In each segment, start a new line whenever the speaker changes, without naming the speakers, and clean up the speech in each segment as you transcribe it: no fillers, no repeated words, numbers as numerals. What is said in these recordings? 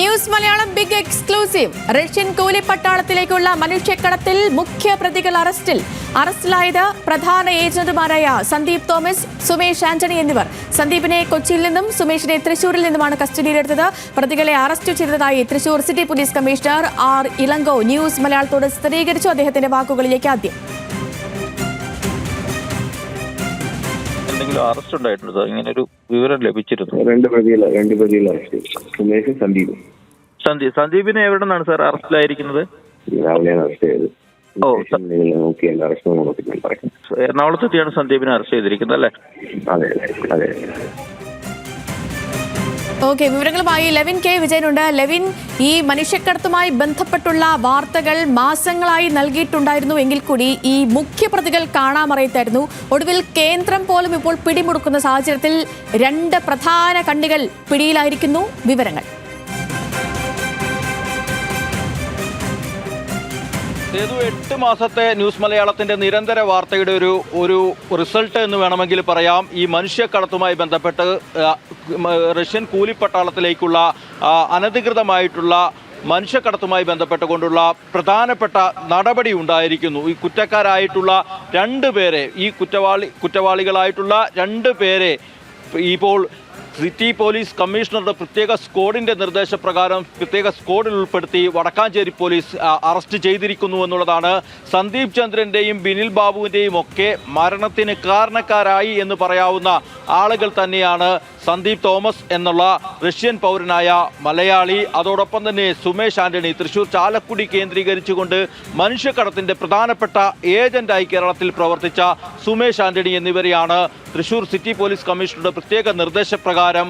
News Malayalam big exclusive. Russian കൂലിപ്പട്ടാളത്തിലേക്കുള്ള മനുഷ്യക്കടത്തിൽ മുഖ്യ പ്രതികൾ അറസ്റ്റിലായത് പ്രധാന ഏജന്റുമാരായ സന്ദീപ് തോമസ്, സുമേഷ് ആന്റണി എന്നിവർ. സന്ദീപിനെ കൊച്ചിയിൽ നിന്നും സുമേഷിനെ തൃശൂരിൽ നിന്നുമാണ് കസ്റ്റഡിയിലെടുത്തത്. പ്രതികളെ അറസ്റ്റ് ചെയ്തതായി Thrissur city police commissioner R Ilango news മലയാളത്തോട് സ്ഥിരീകരിച്ചു. അദ്ദേഹത്തിന്റെ വാക്കുകളിലേക്ക് ആദ്യം.
അറസ്റ്റ് ഉണ്ടായിട്ടുണ്ടോ? ഇങ്ങനെ ഒരു വിവരം ലഭിച്ചിരുന്നു.
രണ്ട് പ്രതികൾ അറസ്റ്റ് ചെയ്തു. സുമേഷ്
സന്ദീപിനെ എവിടെ നിന്നാണ് സാർ അറസ്റ്റിലായിരിക്കുന്നത്?
രാവിലെയാണ് അറസ്റ്റ് ചെയ്തത്.
എറണാകുളത്തെത്തിയാണ് സന്ദീപിനെ അറസ്റ്റ് ചെയ്തിരിക്കുന്നത് അല്ലേ?
അതെ അതെ.
ഓക്കെ, വിവരങ്ങളുമായി ലെവിൻ കെ വിജയനുണ്ട്. ലെവിൻ, ഈ മനുഷ്യക്കടത്തുമായി ബന്ധപ്പെട്ടുള്ള വാർത്തകൾ മാസങ്ങളായി നൽകിയിട്ടുണ്ടായിരുന്നു എങ്കിൽ കൂടി ഈ മുഖ്യപ്രതികൾ കാണാമറയത്തായിരുന്നു. ഒടുവിൽ കേന്ദ്രം പോലും ഇപ്പോൾ പിടിമുറുക്കുന്ന സാഹചര്യത്തിൽ രണ്ട് പ്രധാന കണ്ണികൾ പിടിയിലായിരിക്കുന്നു. വിവരങ്ങൾ.
8 മാസത്തെ ന്യൂസ് മലയാളത്തിന്റെ നിരന്തര വാർത്തയുടെ ഒരു റിസൾട്ട് എന്ന് വേണമെങ്കിൽ പറയാം. ഈ മനുഷ്യക്കടത്തുമായി ബന്ധപ്പെട്ട് റഷ്യൻ കൂലിപ്പട്ടാളത്തിലേക്കുള്ള അനധികൃതമായിട്ടുള്ള മനുഷ്യക്കടത്തുമായി ബന്ധപ്പെട്ടുകൊണ്ടുള്ള പ്രധാനപ്പെട്ട നടപടി ഉണ്ടായിരിക്കുന്നു. ഈ കുറ്റക്കാരായിട്ടുള്ള 2 പേരെ, ഈ കുറ്റവാളികളായിട്ടുള്ള 2 പേരെ ഇപ്പോൾ സിറ്റി പോലീസ് കമ്മീഷണറുടെ പ്രത്യേക സ്ക്വാഡിന്റെ നിർദ്ദേശപ്രകാരം പ്രത്യേക സ്ക്വാഡിൽ ഉൾപ്പെടുത്തി വടക്കാഞ്ചേരി പോലീസ് അറസ്റ്റ് ചെയ്തിരിക്കുന്നു എന്നുള്ളതാണ്. സന്ദീപ് ചന്ദ്രന്റെയും ബിനിൽ ബാബുവിന്റെയും ഒക്കെ മരണത്തിന് കാരണക്കാരായി എന്ന് പറയാവുന്ന ആളുകൾ തന്നെയാണ് സന്ദീപ് തോമസ് എന്നുള്ള റഷ്യൻ പൗരനായ മലയാളി, അതോടൊപ്പം തന്നെ സുമേഷ് ആന്റണി, തൃശൂർ ചാലക്കുടി കേന്ദ്രീകരിച്ചുകൊണ്ട് മനുഷ്യക്കടത്തിന്റെ പ്രധാനപ്പെട്ട ഏജന്റായി കേരളത്തിൽ പ്രവർത്തിച്ച സുമേഷ് ആന്റണി എന്നിവരെയാണ് തൃശൂർ സിറ്റി പോലീസ് കമ്മീഷണറുടെ പ്രത്യേക നിർദ്ദേശപ്രകാരം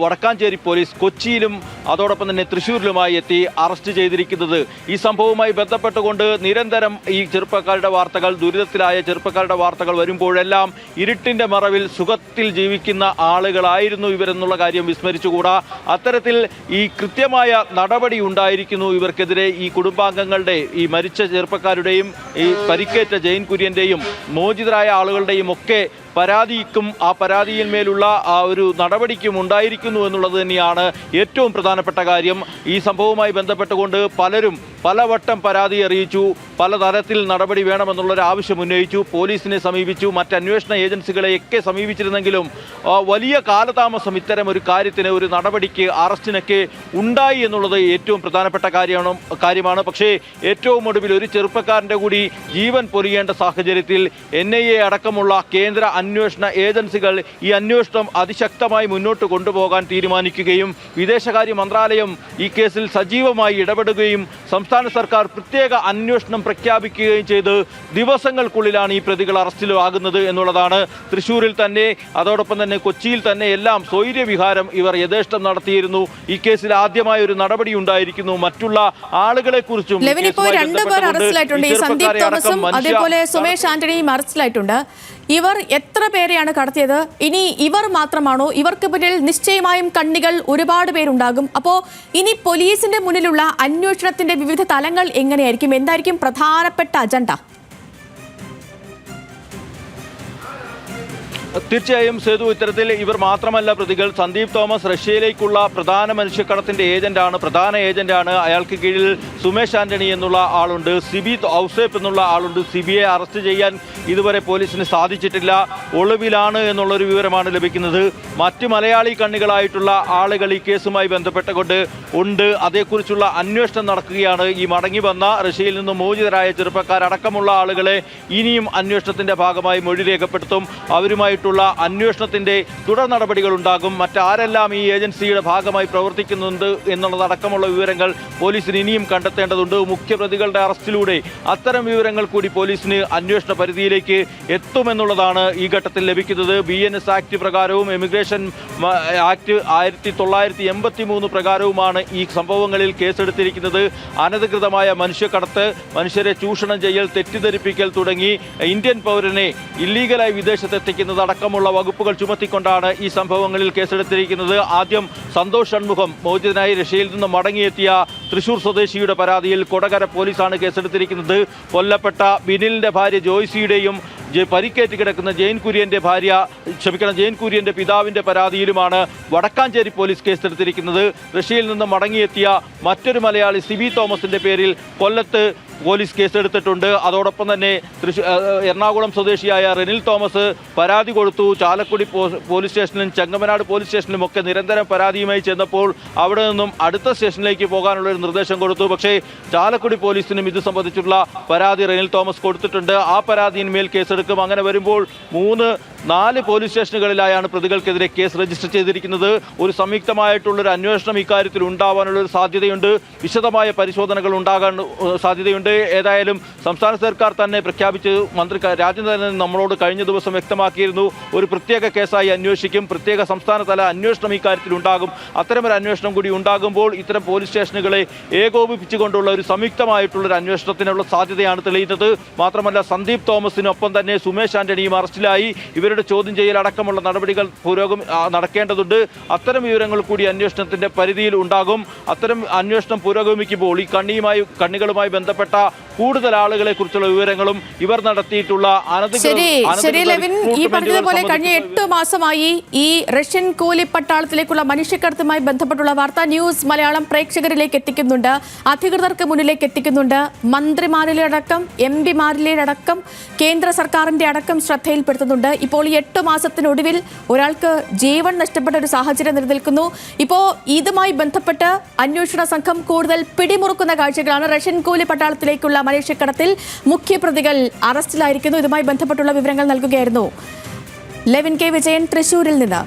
വടക്കാഞ്ചേരി പോലീസ് കൊച്ചിയിലും അതോടൊപ്പം തന്നെ തൃശ്ശൂരിലുമായി എത്തി അറസ്റ്റ് ചെയ്തിരിക്കുന്നത്. ഈ സംഭവവുമായി ബന്ധപ്പെട്ടുകൊണ്ട് നിരന്തരം ഈ ചെറുപ്പക്കാരുടെ വാർത്തകൾ, ദുരിതത്തിലായ ചെറുപ്പക്കാരുടെ വാർത്തകൾ വരുമ്പോഴെല്ലാം ഇരുട്ടിന്റെ മറവിൽ സുഖത്തിൽ ജീവിക്കുന്ന ആളുകളായിരുന്നു ഇവരെന്നുള്ള കാര്യം വിസ്മരിച്ചുകൂടാ. അത്തരത്തിൽ ഈ കൃത്യമായ നടപടി ഉണ്ടായിരിക്കുന്നു ഇവർക്കെതിരെ. ഈ കുടുംബാംഗങ്ങളുടെ, ഈ മരിച്ച ചെറുപ്പക്കാരുടെയും ഈ പരിക്കേറ്റ ജെയിൻ കുര്യന്റെയും മോചിതരായ ആളുകളുടെയും ഒക്കെ പരാതിക്കും ആ പരാതിയിന്മേലുള്ള ആ ഒരു നടപടിക്കും ഉണ്ടായിരിക്കുന്നു എന്നുള്ളത് തന്നെയാണ് ഏറ്റവും പ്രധാനപ്പെട്ട കാര്യം. ഈ സംഭവവുമായി ബന്ധപ്പെട്ടുകൊണ്ട് പലരും പലവട്ടം പരാതി അറിയിച്ചു, പലതരത്തിൽ നടപടി വേണമെന്നുള്ളൊരു ആവശ്യം ഉന്നയിച്ചു, പോലീസിനെ സമീപിച്ചു, മറ്റ് അന്വേഷണ ഏജൻസികളെയൊക്കെ സമീപിച്ചിരുന്നെങ്കിലും വലിയ കാലതാമസം ഇത്തരം ഒരു കാര്യത്തിന്, ഒരു നടപടിക്ക്, അറസ്റ്റിനൊക്കെ ഉണ്ടായി എന്നുള്ളത് ഏറ്റവും പ്രധാനപ്പെട്ട കാര്യമാണ്. പക്ഷേ ഏറ്റവും ഒടുവിൽ ഒരു ചെറുപ്പക്കാരൻ്റെ കൂടി ജീവൻ പൊലിയേണ്ട സാഹചര്യത്തിൽ NIA അടക്കമുള്ള കേന്ദ്ര അന്വേഷണ ഏജൻസികൾ ഈ അന്വേഷണം അതിശക്തമായി മുന്നോട്ട് കൊണ്ടുപോകാൻ തീരുമാനിക്കുകയും വിദേശകാര്യ മന്ത്രാലയം ഈ കേസിൽ സജീവമായി ഇടപെടുകയും സംസ്ഥാന സർക്കാർ പ്രത്യേക അന്വേഷണം പ്രഖ്യാപിക്കുകയും ചെയ്ത് ദിവസങ്ങൾക്കുള്ളിലാണ് ഈ പ്രതികൾ അറസ്റ്റിലാകുന്നത് എന്നുള്ളതാണ്. തൃശ്ശൂരിൽ തന്നെ അതോടൊപ്പം തന്നെ കൊച്ചിയിൽ തന്നെ എല്ലാം സ്വൈര്യവിഹാരം ഇവർ യഥേഷ്ടം നടത്തിയിരുന്നു. ഈ കേസിൽ ആദ്യമായ ഒരു നടപടി ഉണ്ടായിരിക്കുന്നു. മറ്റുള്ള ആളുകളെ കുറിച്ചും
സുമേഷ് ആന്റണിയും അറസ്റ്റിലായിട്ടുണ്ട്. ഇവർ എത്ര പേരെയാണ് കടത്തിയത്? ഇനി ഇവർ മാത്രമാണോ? ഇവർക്ക് പിന്നിൽ നിശ്ചയമായും കണ്ണികൾ ഒരുപാട് പേരുണ്ടാകും. അപ്പോൾ ഇനി പോലീസിന്റെ മുന്നിലുള്ള അന്വേഷണത്തിന്റെ വിവിധ തലങ്ങൾ എങ്ങനെയായിരിക്കും? എന്തായിരിക്കും പ്രധാനപ്പെട്ട അജണ്ട?
തീർച്ചയായും സേതു, ഇത്തരത്തിൽ ഇവർ മാത്രമല്ല പ്രതികൾ. സന്ദീപ് തോമസ് റഷ്യയിലേക്കുള്ള പ്രധാന മനുഷ്യക്കടത്തിന്റെ പ്രധാന ഏജന്റാണ്. അയാൾക്ക് കീഴിൽ സുമേഷ് ആന്റണി എന്നുള്ള ആളുണ്ട്, സിബി ഔസേപ്പ് എന്നുള്ള ആളുണ്ട്. സിബിയെ അറസ്റ്റ് ചെയ്യാൻ ഇതുവരെ പോലീസിന് സാധിച്ചിട്ടില്ല, ഒളിവിലാണ് എന്നുള്ളൊരു വിവരമാണ് ലഭിക്കുന്നത്. മറ്റ് മലയാളി കണ്ണികളായിട്ടുള്ള ആളുകൾ ഈ കേസുമായി ബന്ധപ്പെട്ടുകൊണ്ട് ഉണ്ട്. അതേക്കുറിച്ചുള്ള അന്വേഷണം നടക്കുകയാണ്. ഈ മടങ്ങി വന്ന റഷ്യയിൽ നിന്നും മോചിതരായ ചെറുപ്പക്കാരടക്കമുള്ള ആളുകളെ ഇനിയും അന്വേഷണത്തിന്റെ ഭാഗമായി മൊഴി രേഖപ്പെടുത്തും. അവരുമായിട്ടുള്ള അന്വേഷണത്തിന്റെ തുടർ നടപടികൾ ഉണ്ടാകും. മറ്റാരെല്ലാം ഈ ഏജൻസിയുടെ ഭാഗമായി പ്രവർത്തിക്കുന്നുണ്ട് എന്നുള്ളതടക്കമുള്ള വിവരങ്ങൾ പോലീസിന് ഇനിയും കണ്ടെത്തേണ്ടതുണ്ട്. മുഖ്യപ്രതികളുടെ അറസ്റ്റിലൂടെ അത്തരം വിവരങ്ങൾ കൂടി പോലീസിന് അന്വേഷണ പരിധിയിലേക്ക് എത്തുമെന്നുള്ളതാണ് ഈ ഘട്ടത്തിൽ ലഭിക്കുന്നത്. BNS ആക്ട് പ്രകാരവും എമിഗ്രേഷൻ ആക്ട് 1983 പ്രകാരവുമാണ് ഈ സംഭവങ്ങളിൽ കേസെടുത്തിരിക്കുന്നത്. അനധികൃതമായ മനുഷ്യക്കടത്ത്, മനുഷ്യരെ ചൂഷണം ചെയ്യൽ, തെറ്റിദ്ധരിപ്പിക്കൽ തുടങ്ങി ഇന്ത്യൻ പൗരനെ ഇല്ലീഗലായി വിദേശത്തെത്തിക്കുന്നത് അടക്കമുള്ള വകുപ്പുകൾ ചുമത്തിക്കൊണ്ടാണ് ഈ സംഭവങ്ങളിൽ കേസെടുത്തിരിക്കുന്നത്. ആദ്യം സന്തോഷ് ഷൺമുഖം മോചിതനായി റഷ്യയിൽ നിന്ന് മടങ്ങിയെത്തിയ തൃശൂർ സ്വദേശിയുടെ പരാതിയിൽ കൊടകര പോലീസാണ് കേസെടുത്തിരിക്കുന്നത്. കൊല്ലപ്പെട്ട ബിനിലിന്റെ ഭാര്യ ജോയ്സിയുടെയും പരിക്കേറ്റ് കിടക്കുന്ന ജെയിൻ കുര്യന്റെ പിതാവിന്റെ പരാതിയിലുമാണ് വടക്കാഞ്ചേരി പോലീസ് കേസെടുത്തിരിക്കുന്നത്. റഷ്യയിൽ നിന്ന് മടങ്ങിയെത്തിയ മറ്റൊരു മലയാളി സിബി തോമസിന്റെ പേരിൽ കൊല്ലത്ത് പോലീസ് കേസെടുത്തിട്ടുണ്ട്. അതോടൊപ്പം തന്നെ എറണാകുളം സ്വദേശിയായ റെനിൽ തോമസ് പരാതി കൊടുത്തു. ചാലക്കുടി പോലീസ് സ്റ്റേഷനിലും ചെങ്ങമനാട് പോലീസ് സ്റ്റേഷനിലും ഒക്കെ നിരന്തരം പരാതിയുമായി ചെന്നപ്പോൾ അവിടെ നിന്നും അടുത്ത സ്റ്റേഷനിലേക്ക് പോകാനുള്ള ഒരു നിർദ്ദേശം കൊടുത്തു. പക്ഷേ ചാലക്കുടി പോലീസിനും ഇത് സംബന്ധിച്ചുള്ള പരാതി റെനിൽ തോമസ് കൊടുത്തിട്ടുണ്ട്. ആ പരാതിയിന്മേൽ കേസെടുക്കും. അങ്ങനെ വരുമ്പോൾ 4 പോലീസ് സ്റ്റേഷനുകളിലായാണ് പ്രതികൾക്കെതിരെ കേസ് രജിസ്റ്റർ ചെയ്തിരിക്കുന്നത്. ഒരു സംയുക്തമായിട്ടുള്ളൊരു അന്വേഷണം ഇക്കാര്യത്തിൽ ഉണ്ടാവാനുള്ളൊരു സാധ്യതയുണ്ട്. വിശദമായ പരിശോധനകൾ ഉണ്ടാകാൻ സാധ്യതയുണ്ട്. ഏതായാലും സംസ്ഥാന സർക്കാർ തന്നെ പ്രഖ്യാപിച്ച് മന്ത്രി രാജേന്ദ്രൻ നമ്മളോട് കഴിഞ്ഞ ദിവസം വ്യക്തമാക്കിയിരുന്നു, ഒരു പ്രത്യേക കേസായി അന്വേഷിക്കും, പ്രത്യേക സംസ്ഥാനതല അന്വേഷണം ഇക്കാര്യത്തിൽ ഉണ്ടാകും. അത്തരമൊരു അന്വേഷണം കൂടി ഉണ്ടാകുമ്പോൾ ഇത്തരം പോലീസ് സ്റ്റേഷനുകളെ ഏകോപിപ്പിച്ചുകൊണ്ടുള്ള ഒരു സംയുക്തമായിട്ടുള്ളൊരു അന്വേഷണത്തിനുള്ള സാധ്യതയാണ് തെളിയുന്നത്. മാത്രമല്ല സന്ദീപ് തോമസിനൊപ്പം തന്നെ സുമേഷ് ആന്റണിയും അറസ്റ്റിലായി. ഇവരുടെ ചോദ്യം ചെയ്യൽ അടക്കമുള്ള നടപടികൾ നടക്കേണ്ടതുണ്ട്. അത്തരം വിവരങ്ങൾ കൂടി അന്വേഷണത്തിന്റെ പരിധിയിൽ ഉണ്ടാകും. അത്തരം അന്വേഷണം പുരോഗമിക്കുമ്പോൾ ഈ കണ്ണികളുമായി ബന്ധപ്പെട്ട കൂടുതൽ ആളുകളെ കുറിച്ചുള്ള വിവരങ്ങളും ഇവർ നടത്തിയിട്ടുള്ള
ഈ പറഞ്ഞതുപോലെ കഴിഞ്ഞ 8 മാസമായി ഈ റഷ്യൻ കൂലി പട്ടാളത്തിലേക്കുള്ള മനുഷ്യക്കടത്തുമായി ബന്ധപ്പെട്ടുള്ള വാർത്ത ന്യൂസ് മലയാളം പ്രേക്ഷകരിലേക്ക് എത്തിക്കുന്നുണ്ട്, അധികൃതർക്ക് മുന്നിലേക്ക് എത്തിക്കുന്നുണ്ട്. മന്ത്രിമാരിലെ അടക്കം MP-മാരിലെ അടക്കം കേന്ദ്ര സർക്കാരിന്റെ അടക്കം ശ്രദ്ധയിൽപ്പെടുത്തുന്നുണ്ട്. ഇപ്പോൾ ഈ 8 മാസത്തിനൊടുവിൽ ഒരാൾക്ക് ജീവൻ നഷ്ടപ്പെട്ട ഒരു സാഹചര്യം നിലനിൽക്കുന്നു. ഇപ്പോൾ ഇതുമായി ബന്ധപ്പെട്ട് അന്വേഷണ സംഘം കൂടുതൽ പിടിമുറുക്കുന്ന കാഴ്ചകളാണ്. റഷ്യൻ കൂലി പട്ടാളത്തിലേക്കുള്ള മനുഷ്യക്കടത്തിൽ മുഖ്യപ്രതികൾ അറസ്റ്റിലായിരിക്കുന്നു. ഇതുമായി ബന്ധപ്പെട്ടുള്ള വിവരങ്ങൾ നൽകുകയായിരുന്നു ലെവിൻ കെ വിജയൻ തൃശൂരിൽ നിന്ന്.